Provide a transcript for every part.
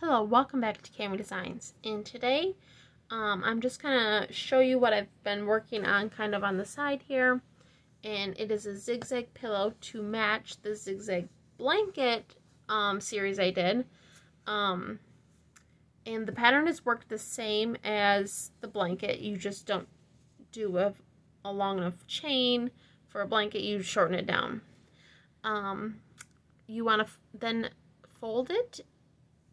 Hello, welcome back to Cammy Designs. And today, I'm just gonna show you what I've been working on kind of on the side here. And it is a Zig Zag pillow to match the Zig Zag blanket series I did. And the pattern has worked the same as the blanket. You just don't do a long enough chain for a blanket. You shorten it down. You want to then fold it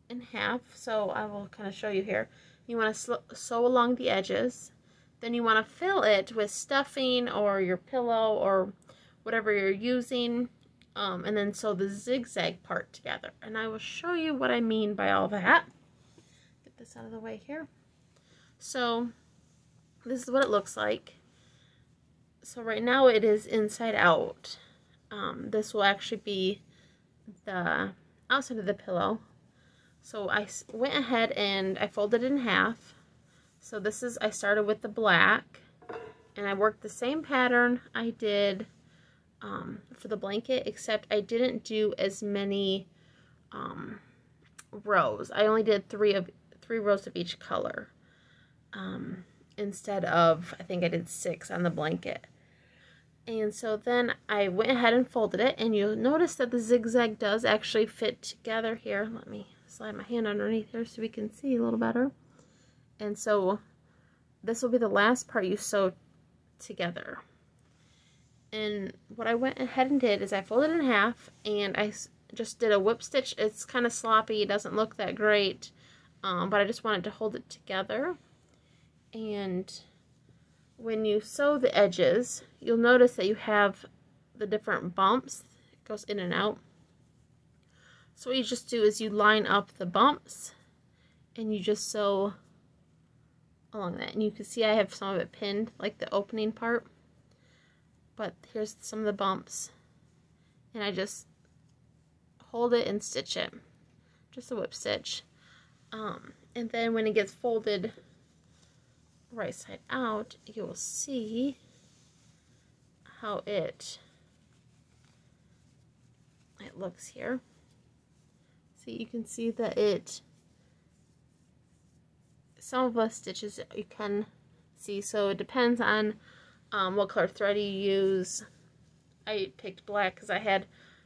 in half, so I will kind of show you here. You want to sew along the edges, then you want to fill it with stuffing or your pillow or whatever you're using, and then sew the zigzag part together, and I will show you what I mean by all that. Get this out of the way here. So this is what it looks like. So right now it is inside out. This will actually be the outside of the pillow. So I went ahead and I folded it in half. So this is, I started with the black, and I worked the same pattern I did for the blanket, except I didn't do as many rows. I only did three rows of each color instead of, I think I did 6 on the blanket. And so then I went ahead and folded it, and you'll notice that the zigzag does actually fit together here. Let me slide my hand underneath here so we can see a little better. And so this will be the last part you sew together. And what I went ahead and did is I folded it in half, and I just did a whip stitch. It's kind of sloppy, it doesn't look that great, but I just wanted to hold it together. And when you sew the edges, you'll notice that you have the different bumps. It goes in and out. So what you just do is you line up the bumps and you just sew along that. And you can see I have some of it pinned, like the opening part. But here's some of the bumps. And I just hold it and stitch it. Just a whip stitch. And then when it gets folded right side out, you will see how it looks here. So you can see that some of the stitches you can see, so it depends on what color thread you use. I picked black because I had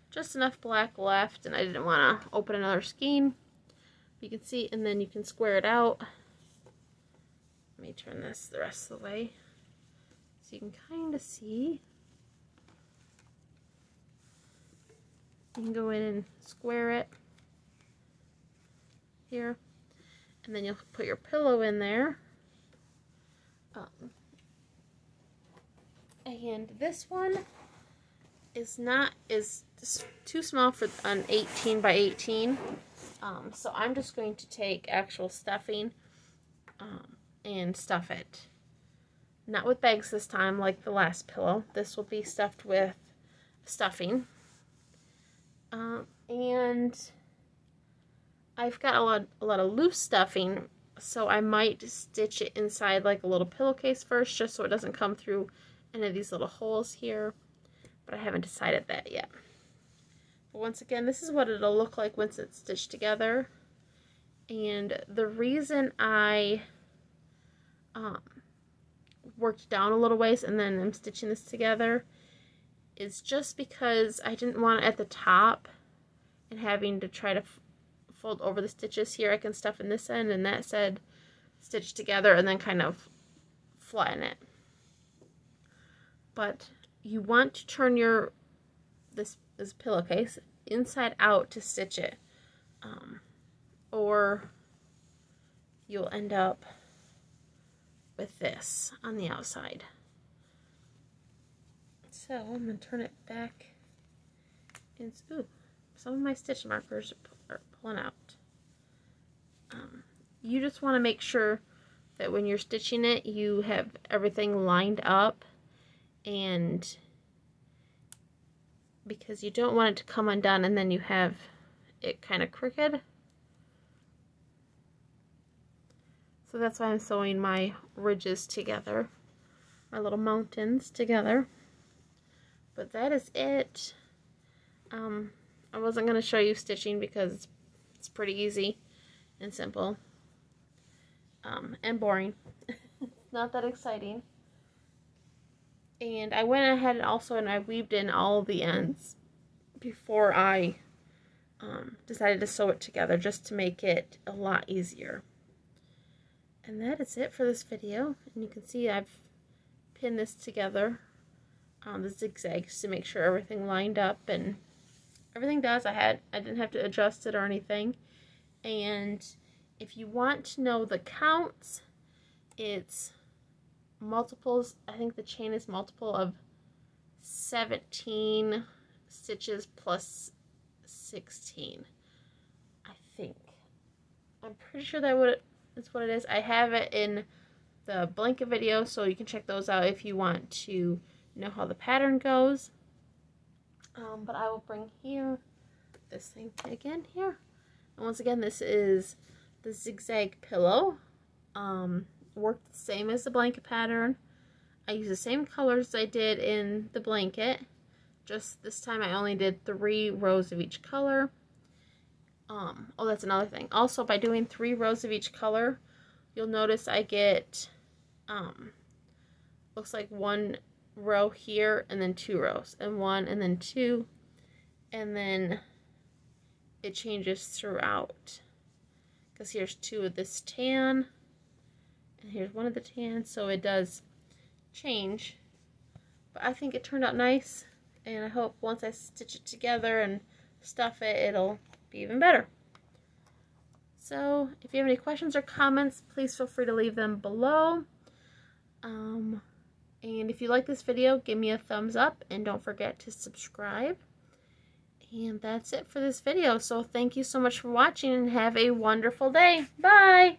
just enough black left and I didn't want to open another skein. You can see, and then you can square it out. Let me turn this the rest of the way so you can kind of see. You can go in and square it here, and then you'll put your pillow in there. And this one is too small for an 18 by 18. So I'm just going to take actual stuffing and stuff it. Not with bags this time like the last pillow. This will be stuffed with stuffing. And I've got a lot of loose stuffing, so I might stitch it inside like a little pillowcase first, just so it doesn't come through any of these little holes here. But I haven't decided that yet. But once again, this is what it'll look like once it's stitched together. And the reason I worked down a little ways and then I'm stitching this together is just because I didn't want it at the top and having to try to fold over the stitches. Here I can stuff in this end and that said stitch together and then kind of flatten it. But you want to turn this pillowcase inside out to stitch it, or you'll end up with this on the outside. So I'm going to turn it back. And ooh, some of my stitch markers are pulling out. You just want to make sure that when you're stitching it, you have everything lined up, and because you don't want it to come undone and then you have it kind of crooked. So that's why I'm sewing my ridges together, my little mountains together. But that is it. I wasn't going to show you stitching because it's pretty easy. and simple and boring. Not that exciting. And I went ahead and I weaved in all the ends before I decided to sew it together, just to make it a lot easier. And that is it for this video. And you can see I've pinned this together on the zigzags to make sure everything lined up, and everything does. I didn't have to adjust it or anything. And if you want to know the counts, it's multiples. I think the chain is multiple of 17 stitches plus 16. I think. I'm pretty sure that's what it is. I have it in the blanket video, so you can check those out if you want to know how the pattern goes. But I will bring here this thing again here. And once again, this is the Zig Zag Pillow. Worked the same as the blanket pattern. I used the same colors I did in the blanket. Just this time I only did 3 rows of each color. Oh, that's another thing. Also, by doing 3 rows of each color, you'll notice I get, looks like 1 row here, and then 2 rows, and 1, and then 2, and then it changes throughout. Because here's 2 of this tan, and here's 1 of the tan, so it does change. But I think it turned out nice, and I hope once I stitch it together and stuff it, it'll be even better. So, if you have any questions or comments, please feel free to leave them below. And if you like this video, give me a thumbs up, and don't forget to subscribe. And that's it for this video. So thank you so much for watching, and have a wonderful day. Bye!